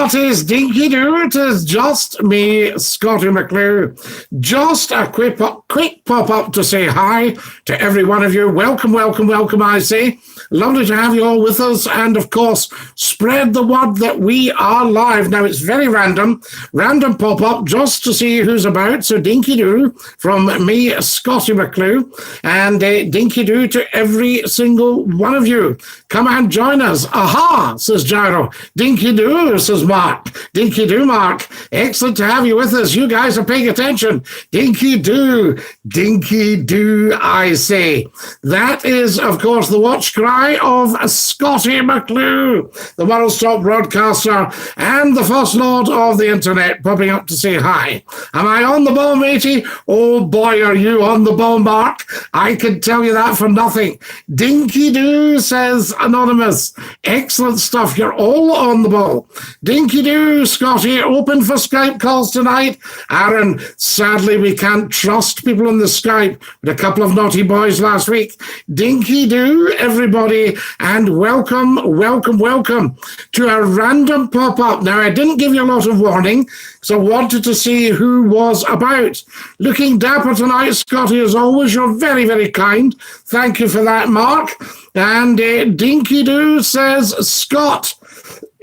hearties, Dinky-Doo, it is just me, Scottie McClue. Just a quick pop-up to say hi to every one of you. Welcome, welcome, welcome, I say. Lovely to have you all with us. And, of course, spread the word that we are live. Now, it's very random pop-up just to see who's about. So, Dinky-Doo from me, Scottie McClue, and Dinky-Doo to every single one of you. Come and join us. Aha, says Gyro. Dinky-Doo, says Mark. Dinky-Doo, Mark. Excellent to have you with us. You guys are paying attention. Dinky-Doo. Dinky-Doo, I say. That is, of course, the watch cry of Scottie McClue, the world's top broadcaster and the first lord of the internet, popping up to say hi. Am I on the ball, matey? Oh, boy, are you on the ball, Mark. I can tell you that for nothing. Dinky-Doo, says Anonymous. Excellent stuff. You're all on the ball. Dinky-Doo, Scottie, open for Skype calls tonight. Aaron, sadly, we can't trust people on the Skype. With a couple of naughty boys last week. Dinky-Doo, everybody, and welcome to a random pop-up. Now, I didn't give you a lot of warning, so I wanted to see who was about. Looking dapper tonight, Scottie, as always. You're very, very kind. Thank you for that, Mark. And Dinky-Doo says, Scott,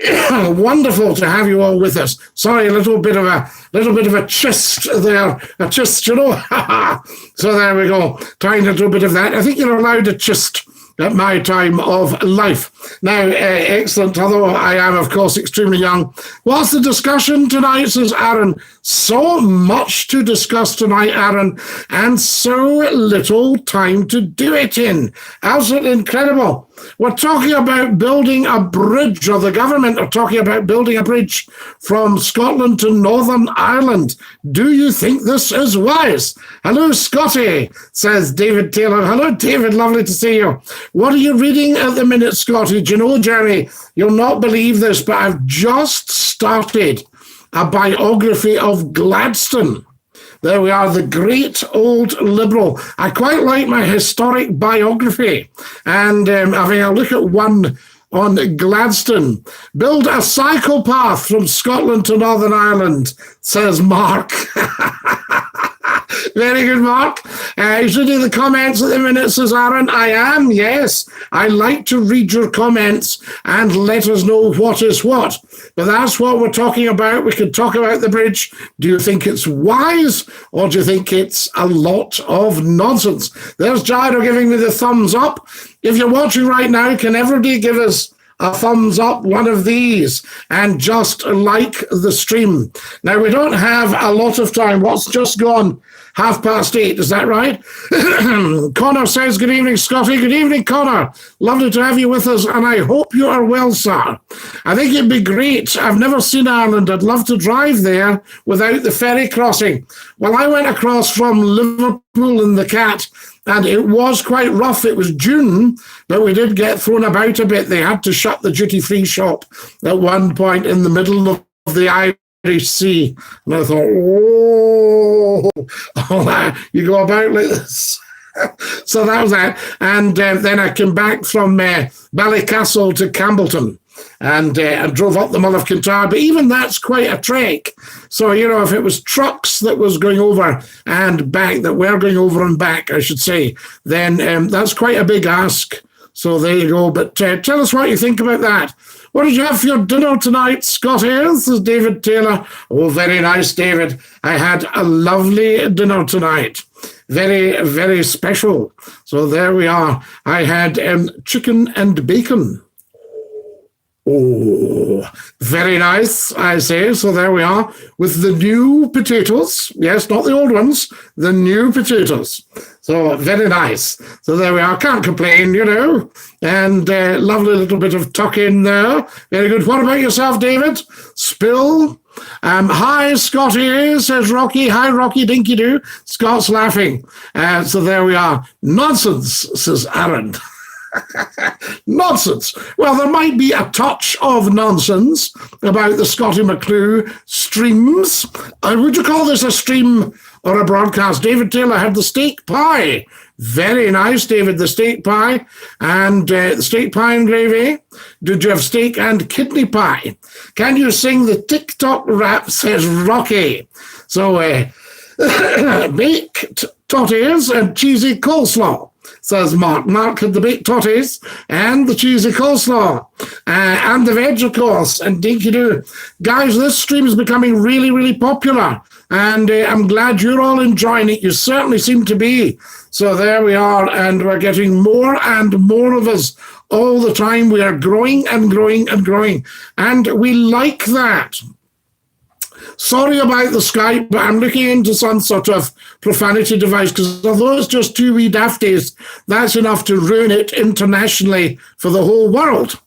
wonderful to have you all with us. Sorry, a little bit of a chest there, a chest, you know. So there we go. Trying a little bit of that. I think you're allowed a chest at my time of life. Now, excellent, although I am, of course, extremely young. What's the discussion tonight, says Aaron? So much to discuss tonight, Aaron, and so little time to do it in. Absolutely incredible. We're talking about building a bridge, or the government are talking about building a bridge from Scotland to Northern Ireland. Do you think this is wise? Hello, Scottie, says David Taylor. Hello, David, lovely to see you. What are you reading at the minute, Scottie? Do you know, Jerry, you'll not believe this, but I've just started a biography of Gladstone. There we are, the great old Liberal. I quite like my historic biography. And having a look at one on Gladstone. Build a cycle path from Scotland to Northern Ireland, says Mark. Very good, Mark. He's reading the comments at the minute, says Aaron. I am, yes. I like to read your comments and let us know what is what. But that's what we're talking about. We could talk about the bridge. Do you think it's wise, or do you think it's a lot of nonsense? There's Gyro giving me the thumbs up. If you're watching right now, can everybody give us a thumbs up, one of these, and just like the stream? Now, we don't have a lot of time. What's just gone? 8:30, is that right? Connor says, good evening, Scottie. Good evening, Connor. Lovely to have you with us, and I hope you are well, sir. I think it'd be great. I've never seen Ireland. I'd love to drive there without the ferry crossing. Well, I went across from Liverpool in the Cat, and it was quite rough. It was June, but we did get thrown about a bit. They had to shut the duty-free shop at one point in the middle of the Irish Sea. And I thought, you go about like this. So that was that. And then I came back from Ballycastle to Campbellton. And drove up the Mull of Kintyre. But even that's quite a trek. So, you know, if it was trucks that was going over and back, that were going over and back, I should say, then that's quite a big ask. So there you go. But tell us what you think about that. What did you have for your dinner tonight, Scottie? This is David Taylor. Oh, very nice, David. I had a lovely dinner tonight. Very, very special. So there we are. I had chicken and bacon. Oh, very nice, I say. So there we are with the new potatoes. Yes, not the old ones, the new potatoes. So very nice. So there we are. Can't complain, you know. And lovely little bit of tuck in there. Very good. What about yourself, David? Spill. Hi, Scottie, says Rocky. Hi, Rocky, Dinky-Doo. Scott's laughing. So there we are. Nonsense, says Aaron. Nonsense. Well, there might be a touch of nonsense about the Scottie McClue streams. Would you call this a stream or a broadcast. David Taylor had the steak pie. Very nice, David, the steak pie and the steak pie and gravy. Did you have steak and kidney pie? Can you sing the TikTok rap, says Rocky. So, baked totties and cheesy coleslaw, says Mark. Mark had the baked totties and the cheesy coleslaw and the veg, of course, and Dinky-Doo. Guys, this stream is becoming really, really popular, and I'm glad you're all enjoying it. You certainly seem to be. So there we are, and we're getting more and more of us all the time. We are growing and growing and growing, and we like that. Sorry about the Skype, but I'm looking into some sort of profanity device, because although it's just two wee dafties, that's enough to ruin it internationally for the whole world.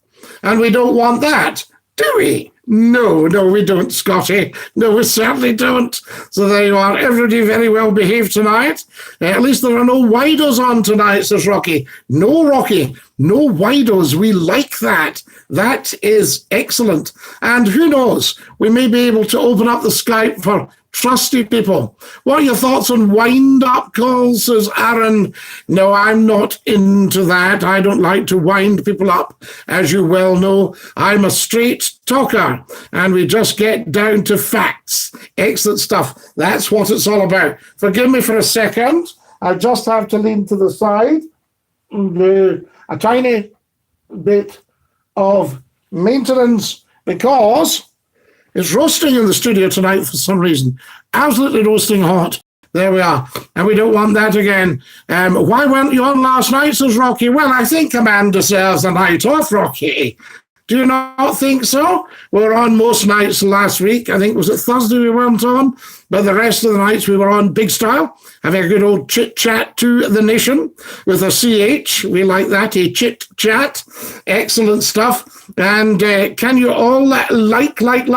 And we don't want that, do we? No, we don't, Scotty. No, we certainly don't. So there you are. Everybody very well behaved tonight. At least there are no widos on tonight, says Rocky. No, Rocky. No widos. We like that. That is excellent. And who knows, we may be able to open up the Skype for trusty people. What are your thoughts on wind-up calls, says Aaron? No, I'm not into that. I don't like to wind people up, as you well know. I'm a straight talker, and we just get down to facts. Excellent stuff. That's what it's all about. Forgive me for a second. I just have to lean to the side. A tiny bit of maintenance, because it's roasting in the studio tonight for some reason. Absolutely roasting hot. There we are. And we don't want that again. Why weren't you on last night, says Rocky? Well, I think a man deserves a night off, Rocky. Do you not think so? We were on most nights last week. I think, was it Thursday we weren't on? But the rest of the nights we were on big style, having a good old chit-chat to the nation with a CH. We like that, a chit-chat. Excellent stuff. And can you all like? Scottie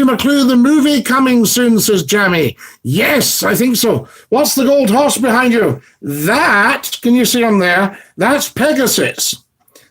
McClue, the movie coming soon, says Jamie. Yes, I think so. What's the gold horse behind you? That, can you see on there? That's Pegasus.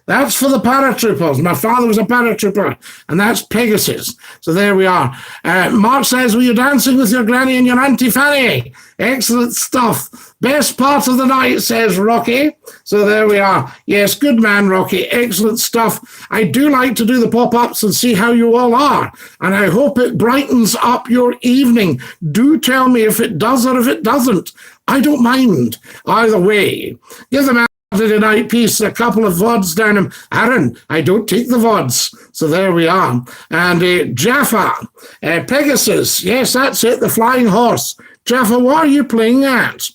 That's for the paratroopers. My father was a paratrooper, and that's Pegasus. So there we are. Mark says, were you dancing with your granny and your Auntie Fanny? Excellent stuff. Best part of the night, says Rocky. So there we are. Yes, good man, Rocky. Excellent stuff. I do like to do the pop-ups and see how you all are, and I hope it brightens up your evening. Do tell me if it does or if it doesn't. I don't mind. Either way. Give them Saturday night piece, a couple of VODs down him. Aaron, I don't take the VODs. So there we are. And Jaffa, Pegasus. Yes, that's it, the flying horse. Jaffa, what are you playing at?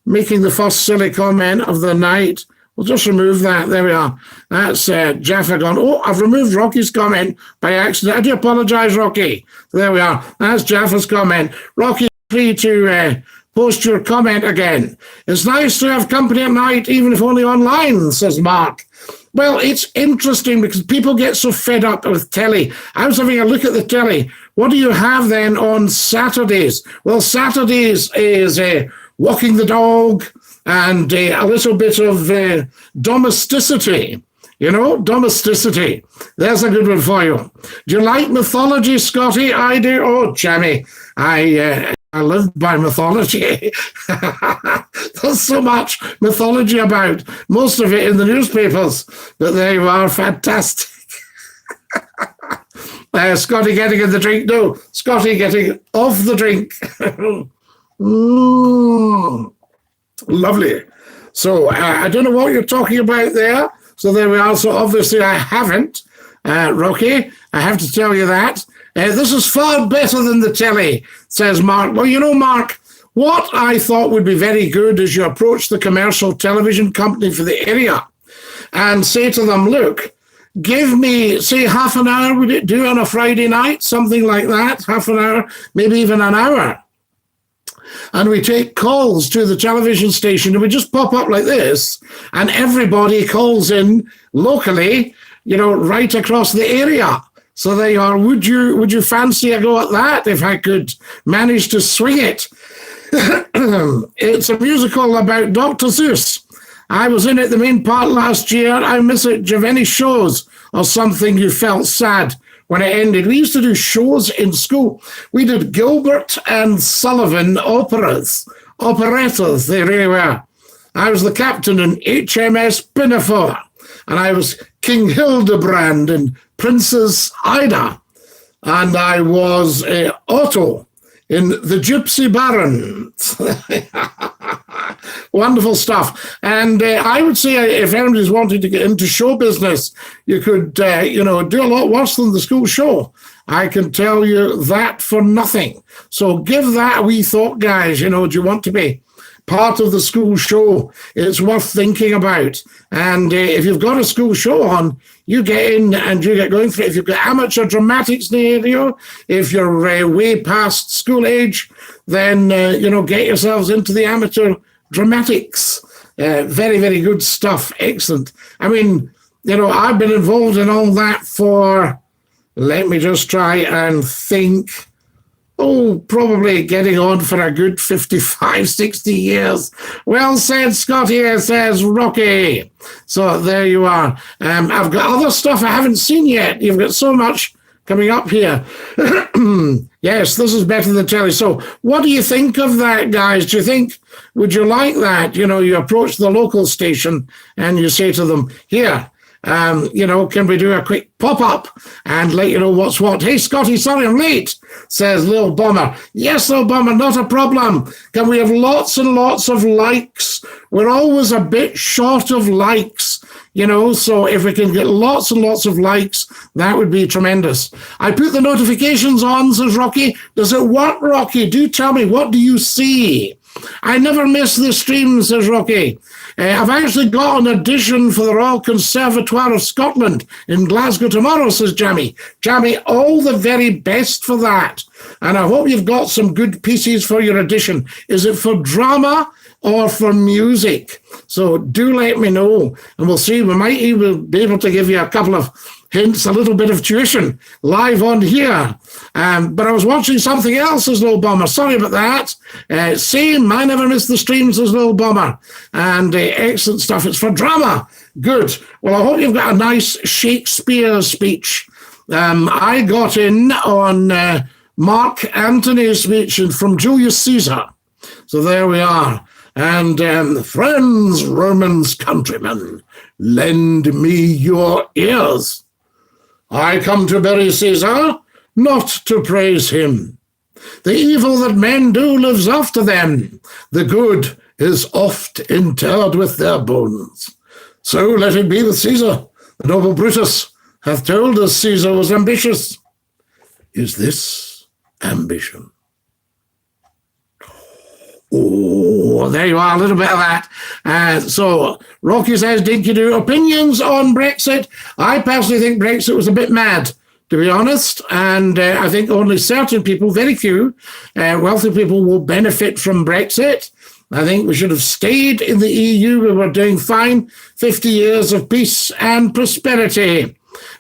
Making the first silly comment of the night. We'll just remove that. There we are. That's Jaffa gone. Oh, I've removed Rocky's comment by accident. I do apologize, Rocky. There we are. That's Jaffa's comment. Rocky, free to post your comment again. It's nice to have company at night, even if only online, says Mark. Well, it's interesting because people get so fed up with telly. I was having a look at the telly. What do you have then on Saturdays? Well, Saturdays is walking the dog and a little bit of domesticity. You know, domesticity. There's a good one for you. Do you like mythology, Scotty? I do. Oh, Jammy, I live by mythology. There's so much mythology about, most of it in the newspapers, but they are fantastic. Scotty getting in the drink. No, Scotty getting off the drink. Lovely. So I don't know what you're talking about there. So there we are. So obviously I haven't, Rocky. I have to tell you that. This is far better than the telly, says Mark. Well, you know, Mark, what I thought would be very good is you approach the commercial television company for the area and say to them, look, give me, say, half an hour, would it do on a Friday night? Something like that, half an hour, maybe even an hour. And we take calls to the television station and we just pop up like this and everybody calls in locally, you know, right across the area. So there you are. Would you fancy a go at that if I could manage to swing it? It's a musical about Dr. Seuss. I was in it, the main part last year. I miss it. Do you have any shows or something you felt sad when it ended. We used to do shows in school. We did Gilbert and Sullivan operettas. They really were. I was the captain in HMS Pinafore, and I was King Hildebrand in Princess Ida, and I was Otto in The Gypsy Barons. Wonderful stuff. And I would say if anybody's wanting to get into show business, you could, do a lot worse than the school show. I can tell you that for nothing. So give that a wee thought, guys. Do you want to be part of the school show? It's worth thinking about. And if you've got a school show on, you get in and you get going for it. If you've got amateur dramatics in the area, if you're way past school age, then, get yourselves into the amateur dramatics. Very, very good stuff. Excellent. I mean, I've been involved in all that for, let me just try and think, probably getting on for a good 55, 60 years. Well said, Scotty, says Rocky. So there you are. I've got other stuff I haven't seen yet. You've got so much coming up here. Yes, this is better than telly. So what do you think of that, guys? Would you like that? You approach the local station and you say to them, here, can we do a quick pop-up and let you know what's what? Hey, Scotty, sorry I'm late, says Lil Bomber. Yes, Lil Bomber, not a problem. Can we have lots and lots of likes? We're always a bit short of likes, so if we can get lots and lots of likes, that would be tremendous. I put the notifications on, says Rocky. Does it work, Rocky? Do tell me, what do you see? I never miss the stream, says Rocky. I've actually got an audition for the Royal Conservatoire of Scotland in Glasgow tomorrow, says Jamie. Jamie, all the very best for that. And I hope you've got some good pieces for your audition. Is it for drama or for music? So do let me know, and we'll see. We might even be able to give you a couple of hints, a little bit of tuition live on here. But I was watching something else as Lil Bomber. Sorry about that. Same, I never miss the streams as Lil Bomber. And excellent stuff. It's for drama. Good. Well, I hope you've got a nice Shakespeare speech. I got in on Mark Antony's speech from Julius Caesar. So there we are. And friends, Romans, countrymen, lend me your ears. I come to bury Caesar, not to praise him. The evil that men do lives after them. The good is oft interred with their bones. So let it be with Caesar. The noble Brutus hath told us Caesar was ambitious. Is this ambition? Oh, there you are, a little bit of that. So Rocky says, Dinky-Doo, opinions on Brexit. I personally think Brexit was a bit mad, to be honest, and I think only certain people, very few, wealthy people will benefit from Brexit. I think we should have stayed in the EU. We were doing fine. 50 years of peace and prosperity.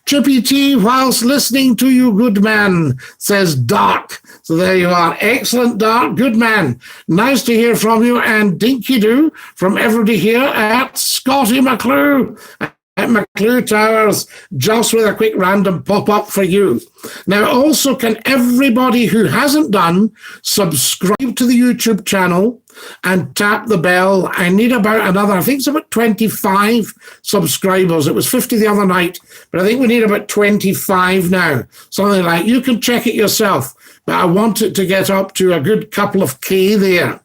Chippy T, whilst listening to you, good man, says Dark. So there you are. Excellent, Dark. Good man. Nice to hear from you. And Dinky-Doo from everybody here at Scottie McClue at McClue Towers, just with a quick random pop-up for you. Now, also, can everybody who hasn't done subscribe to the YouTube channel and tap the bell? I need about another, I think it's about 25 subscribers. It was 50 the other night, but I think we need about 25 now. Something like, you can check it yourself, but I want it to get up to a good couple of K there.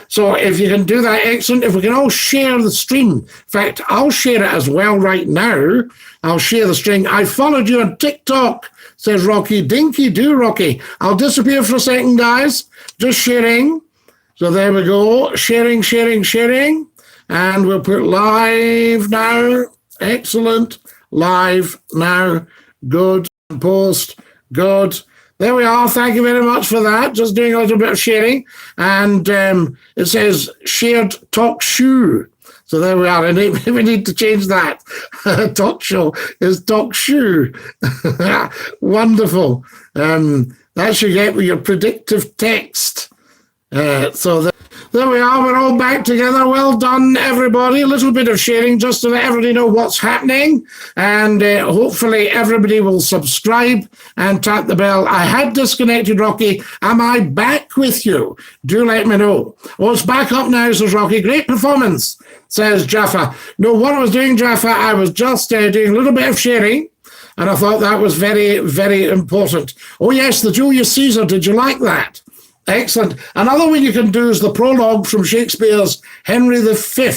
So if you can do that, excellent. If we can all share the stream. In fact, I'll share it as well right now. I'll share the stream. I followed you on TikTok, says Rocky. Dinky-Doo, Rocky. I'll disappear for a second, guys. Just sharing. So there we go. Sharing, sharing, sharing. And we'll put live now. Excellent. Live now. Good. Post. Good. There we are. Thank you very much for that. Just doing a little bit of sharing. And it says shared talk shoe. So there we are. And we need to change that. Talk show is talk shoe. Wonderful. That should get with your predictive text. So There we are. We're all back together. Well done, everybody. A little bit of sharing just to let everybody know what's happening. And hopefully everybody will subscribe and tap the bell. I had disconnected, Rocky. Am I back with you? Do let me know. Oh, it's back up now, says Rocky. Great performance, says Jaffa. No, what I was doing, Jaffa, I was just doing a little bit of sharing. And I thought that was very, very important. Oh, yes, the Julius Caesar. Did you like that? Excellent. Another one you can do is the prologue from Shakespeare's Henry V.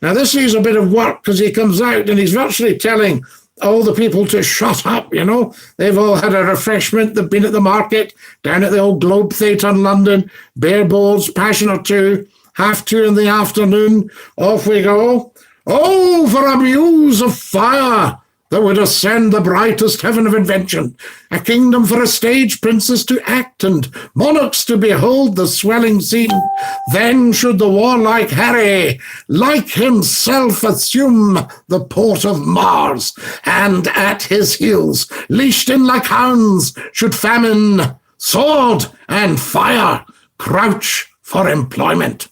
Now, this is a bit of work because he comes out and he's virtually telling all the people to shut up, you know. They've all had a refreshment. They've been at the market, down at the old Globe Theatre in London, bare boards, passion or two, 2:30 in the afternoon. Off we go. Oh, for a muse of fire that would ascend the brightest heaven of invention, a kingdom for a stage princess to act and monarchs to behold the swelling scene. Then should the warlike Harry, like himself, assume the port of Mars, and at his heels, leashed in like hounds, should famine, sword, and fire crouch for employment.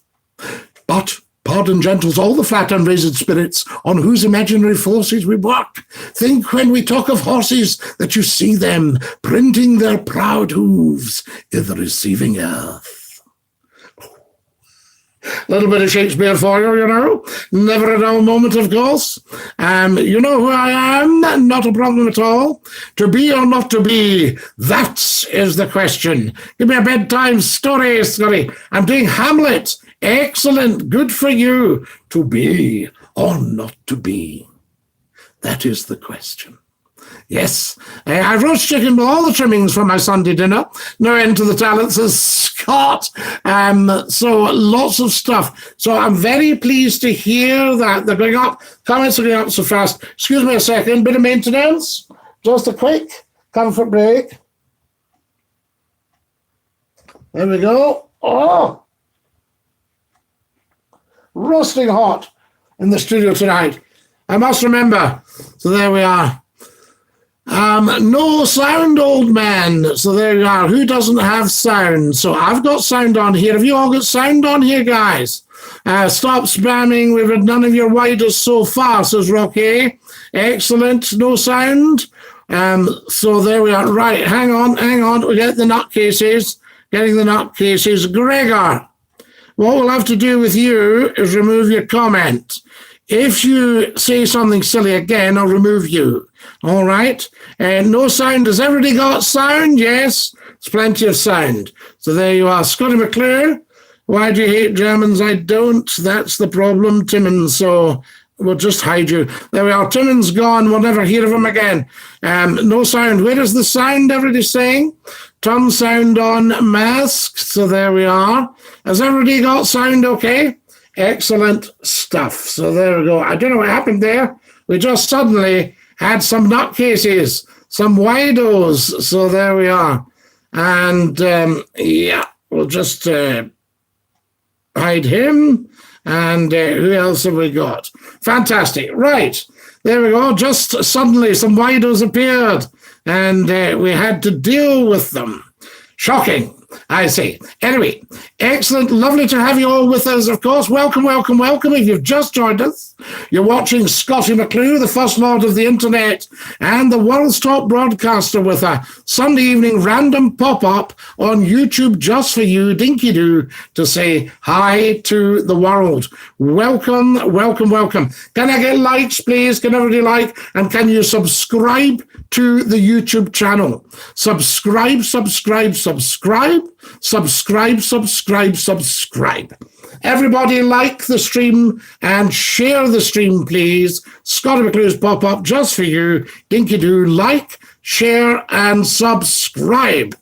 But pardon, gentles, all the flat and raised spirits on whose imaginary forces we work. Think when we talk of horses that you see them printing their proud hooves in the receiving earth. A little bit of Shakespeare for you, you know. Never a dull moment, of course. You know who I am? Not a problem at all. To be or not to be, that is the question. Give me a bedtime story, Scotty. I'm doing Hamlet. Excellent. Good for you. To be or not to be? That is the question. Yes, I roast chicken with all the trimmings for my Sunday dinner. No end to the talent, says Scott. So lots of stuff. So I'm very pleased to hear that they're going up. Comments are going up so fast. Excuse me a second. Bit of maintenance. Just a quick comfort break. There we go. Oh! Roasting hot in the studio tonight. I must remember. So there we are. No sound, old man. So there you are. Who doesn't have sound? So I've got sound on here. Have you all got sound on here, guys? Stop spamming. We've had none of your widers so far, says Rocky. Excellent. No sound. So there we are. Right. Hang on. We get the nutcases. Getting the nutcases. Gregor. What we'll have to do with you is remove your comment. If you say something silly again, I'll remove you. All right? No sound. Has everybody got sound? Yes. There's plenty of sound. So there you are. Scottie McClue. Why do you hate Germans? I don't. That's the problem, Timmins. So we'll just hide you. There we are. Timmins gone. We'll never hear of him again. No sound. Where is the sound, everybody saying? Turn sound on mask. So there we are. Has everybody got sound okay? Excellent stuff. So there we go. I don't know what happened there. We just suddenly had some nutcases, some widos. So there we are. And yeah, we'll just hide him. And who else have we got? Fantastic. Right. There we go. Just suddenly some widos appeared. And we had to deal with them. Shocking, I say. Anyway, excellent. Lovely to have you all with us, of course. Welcome. If you've just joined us, you're watching Scottie McClue, the First Lord of the Internet, and the world's top broadcaster with a Sunday evening random pop-up on YouTube just for you, Dinky-Doo, to say hi to the world. Welcome. Can I get likes, please? Can everybody like? And can you subscribe to the YouTube channel? Subscribe. Everybody like the stream and share the stream, please. Scottie McClue's pop-up just for you. Dinky-Doo, like, share, and subscribe.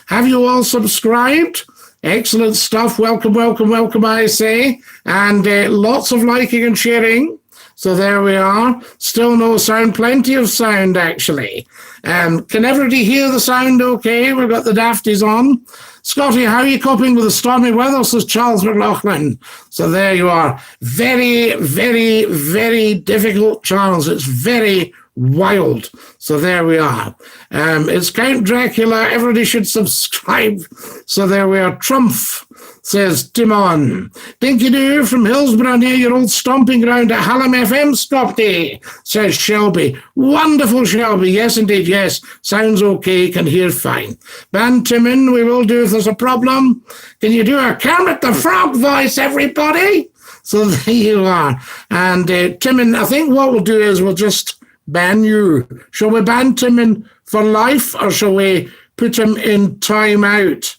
Have you all subscribed? Excellent stuff. Welcome, I say. And lots of liking and sharing. So there we are. Still no sound. Plenty of sound, actually. Can everybody hear the sound okay? We've got the Dafties on. Scotty, how are you coping with the stormy weather, says Charles McLaughlin. So there you are. Very, very, very difficult, Charles. It's very wild. So there we are. It's Count Dracula. Everybody should subscribe. So there we are. Trumpf. says Timon. Dinky-Doo from Hillsborough near your old stomping ground at Hallam FM, Scotty, says Shelby. Wonderful, Shelby. Yes, indeed, yes. Sounds okay, can hear fine. Ban Timon, we will do if there's a problem. Can you do a Kermit the Frog voice, everybody? So there you are. And Timon, I think what we'll do is we'll just ban you. Shall we ban Timon for life, or shall we put him in time out?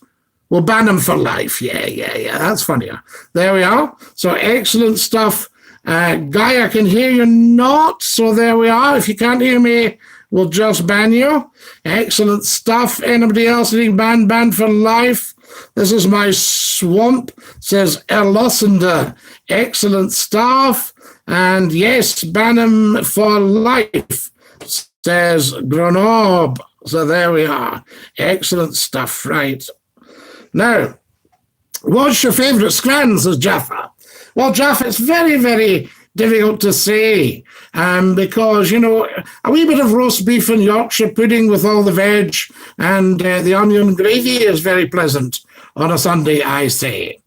We'll ban him for life. Yeah. That's funnier. There we are. So excellent stuff. Guy, I can hear you not. So there we are. If you can't hear me, we'll just ban you. Excellent stuff. Anybody else being banned for life? This is my swamp, says Erlossender. Excellent stuff. And yes, ban him for life, says Grenoble. So there we are. Excellent stuff. Right. Now, what's your favourite scran, says Jaffa? Well, Jaffa, it's very, very difficult to say because, you know, a wee bit of roast beef and Yorkshire pudding with all the veg and the onion gravy is very pleasant on a Sunday, I say.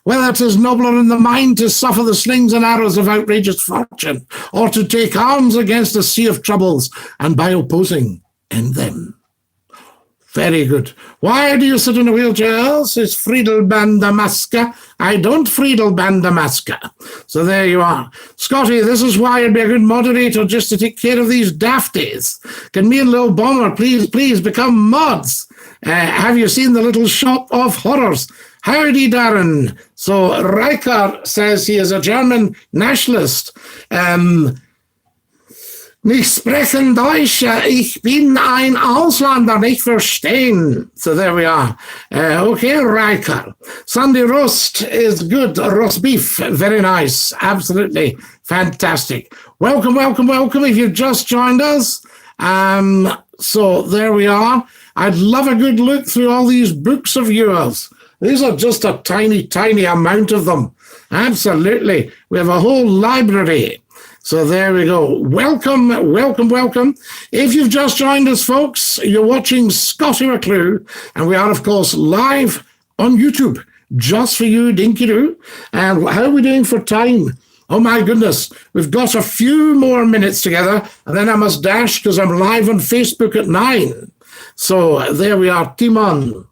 Whether it is nobler in the mind to suffer the slings and arrows of outrageous fortune, or to take arms against a sea of troubles, and by opposing, end them. Very good. Why do you sit in a wheelchair, says Friedel Bandamaska. I don't Friedel Bandamaska. So there you are. Scotty, this is why I'd be a good moderator, just to take care of these dafties. Can me and Lil Bomber please become mods? Have you seen the Little Shop of Horrors? Howdy, Darren. So Reichert says he is a German nationalist. Nicht sprechen Deutsch, ich bin ein Ausländer, nicht verstehen. So there we are. Okay, Riker. Sunday roast is good. Roast beef, very nice. Absolutely fantastic. Welcome. If you've just joined us. So there we are. I'd love a good look through all these books of yours. These are just a tiny amount of them. Absolutely. We have a whole library. So there we go. Welcome. If you've just joined us, folks, you're watching Scottie McClue, and we are, of course, live on YouTube, just for you, Dinky-Doo. And how are we doing for time? Oh, my goodness. We've got a few more minutes together, and then I must dash because I'm live on Facebook at 9. So there we are, Timon.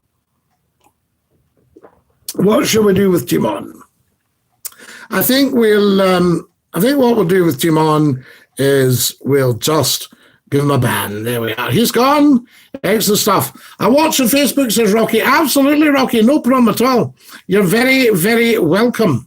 What shall we do with Timon? I think what we'll do with Timon is we'll just give him a ban. There we are. He's gone. Excellent stuff. I watch on Facebook, says Rocky. Absolutely, Rocky. No problem at all. You're very, very welcome.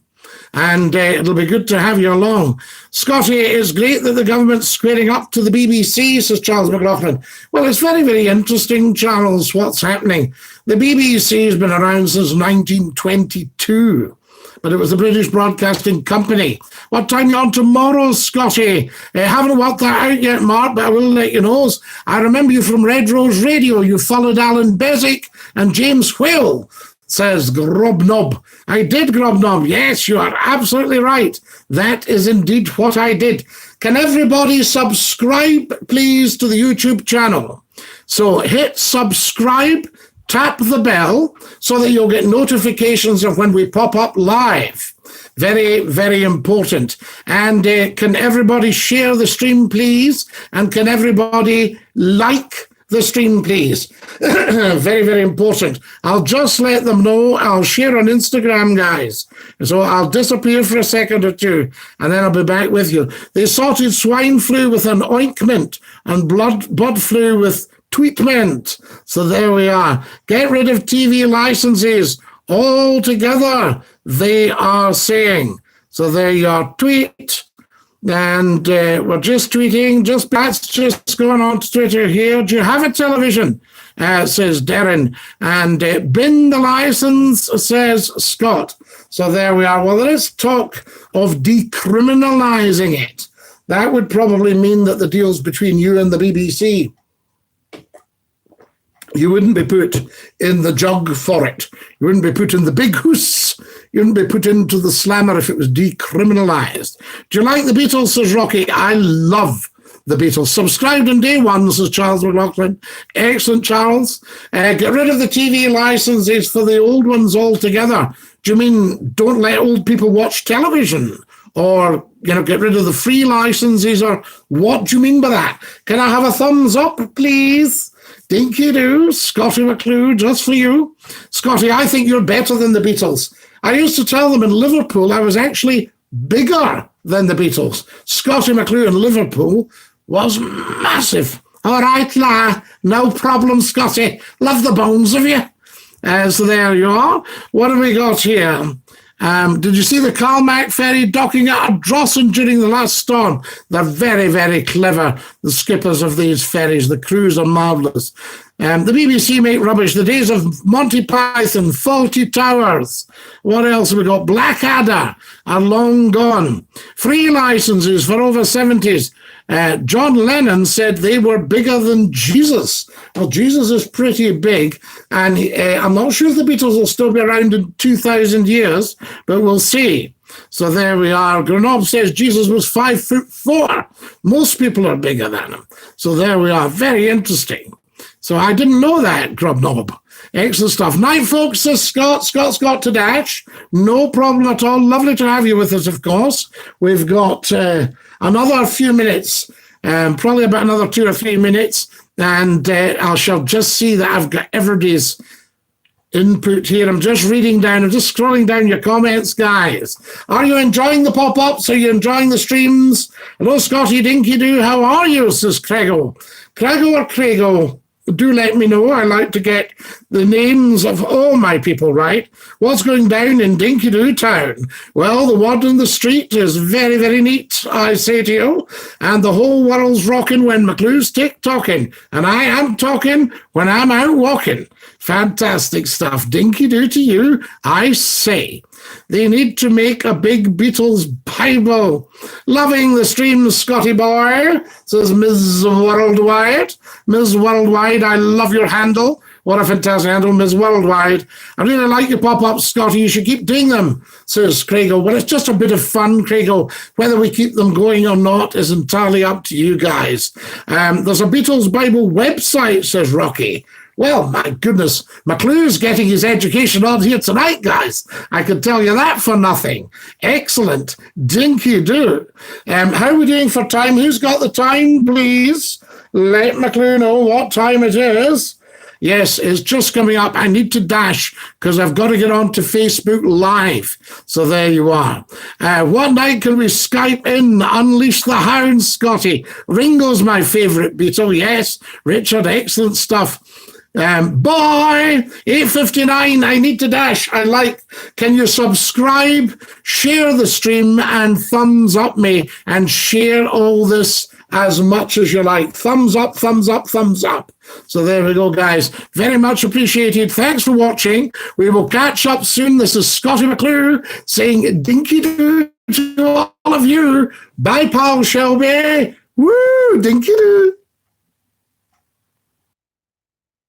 And it'll be good to have you along. Scotty, it's great that the government's squaring up to the BBC, says Charles McLaughlin. Well, it's very, very interesting, Charles, what's happening. The BBC has been around since 1922. But it was the British Broadcasting Company. What time are you on tomorrow, Scotty? Haven't worked that out yet, Mark, but I will let you know. I remember you from Red Rose Radio. You followed Alan Beswick and James Whale, says Grobnob. I did, Grobnob. Yes, you are absolutely right. That is indeed what I did. Can everybody subscribe, please, to the YouTube channel? So hit subscribe. Tap the bell so that you'll get notifications of when we pop up live. Very, very important. And can everybody share the stream, please? And can everybody like the stream, please? Very, very important. I'll just let them know. I'll share on Instagram, guys. So I'll disappear for a second or two, and then I'll be back with you. They sorted swine flu with an ointment and blood flu with tweetment. So there we are. Get rid of TV licenses altogether, they are saying. So there you are. Tweet. And we're just tweeting. That's just going on to Twitter here. Do you have a television? Says Darren. And bin the license, says Scott. So there we are. Well, let's talk of decriminalising it. That would probably mean that the deal's between you and the BBC. You wouldn't be put in the jug for it. You wouldn't be put in the big hoose. You wouldn't be put into the slammer if it was decriminalised. Do you like the Beatles, says Rocky? I love the Beatles. Subscribed on day one, says Charles McLaughlin. Excellent, Charles. Get rid of the TV licenses for the old ones altogether. Do you mean don't let old people watch television? Or, get rid of the free licenses? Or what do you mean by that? Can I have a thumbs up, please? Dinky-Doo, Scottie McClue, just for you. Scottie, I think you're better than the Beatles. I used to tell them in Liverpool I was actually bigger than the Beatles. Scottie McClue in Liverpool was massive. All right, no problem, Scottie. Love the bones of you. So there you are. What have we got here? Did you see the Carmack ferry docking at Drossen during the last storm? They're very, very clever, the skippers of these ferries. The crews are marvellous. The BBC make rubbish. The days of Monty Python, Faulty Towers. What else have we got? Blackadder are long gone. Free licenses for over 70s. John Lennon said they were bigger than Jesus. Well, Jesus is pretty big, and I'm not sure if the Beatles will still be around in 2,000 years, but we'll see. So there we are. Grenoble says Jesus was 5'4". Most people are bigger than him. So there we are. Very interesting. So I didn't know that, Grubnob. Excellent stuff. Night, folks, says Scott. Scott's got to dash. No problem at all. Lovely to have you with us, of course. We've got another few minutes, probably about another 2 or 3 minutes, and I shall just see that I've got everybody's input here. I'm just reading down. I'm just scrolling down your comments, guys. Are you enjoying the pop-ups? Are you enjoying the streams? Hello, Scottie Dinky-Doo. How are you, says Craigo. Craigo or Craigo? Do let me know. I like to get the names of all my people right. What's going down in Dinky-Doo town? Well, the word on the street is very, very neat, I say to you. And the whole world's rocking when McClue's tick-tocking. And I am talking when I'm out walking. Fantastic stuff. Dinky-Doo to you, I say. They need to make a big Beatles Bible. Loving the stream, Scottie boy, says Ms. Worldwide. Ms. Worldwide, I love your handle. What a fantastic handle, Ms. Worldwide. I really like your pop-ups, Scottie. You should keep doing them, says Craigo. Well, it's just a bit of fun, Craigo. Whether we keep them going or not is entirely up to you guys. There's a Beatles Bible website, says Rocky. Well, my goodness, McClue's getting his education on here tonight, guys. I can tell you that for nothing. Excellent. Dinky-Doo. How are we doing for time? Who's got the time, please? Let McClue know what time it is. Yes, it's just coming up. I need to dash because I've got to get on to Facebook Live. So there you are. What night can we Skype in? Unleash the Hound, Scottie. Ringo's my favourite Beatle. Yes, Richard, excellent stuff. Bye. 8:59. I need to dash. Can you subscribe, share the stream, and thumbs up me, and share all this as much as you like. Thumbs up, thumbs up, thumbs up. So there we go, guys. Very much appreciated. Thanks for watching. We will catch up soon. This is Scottie McClue saying Dinky-Doo to all of you. Bye, pal Shelby. Woo, Dinky-Doo.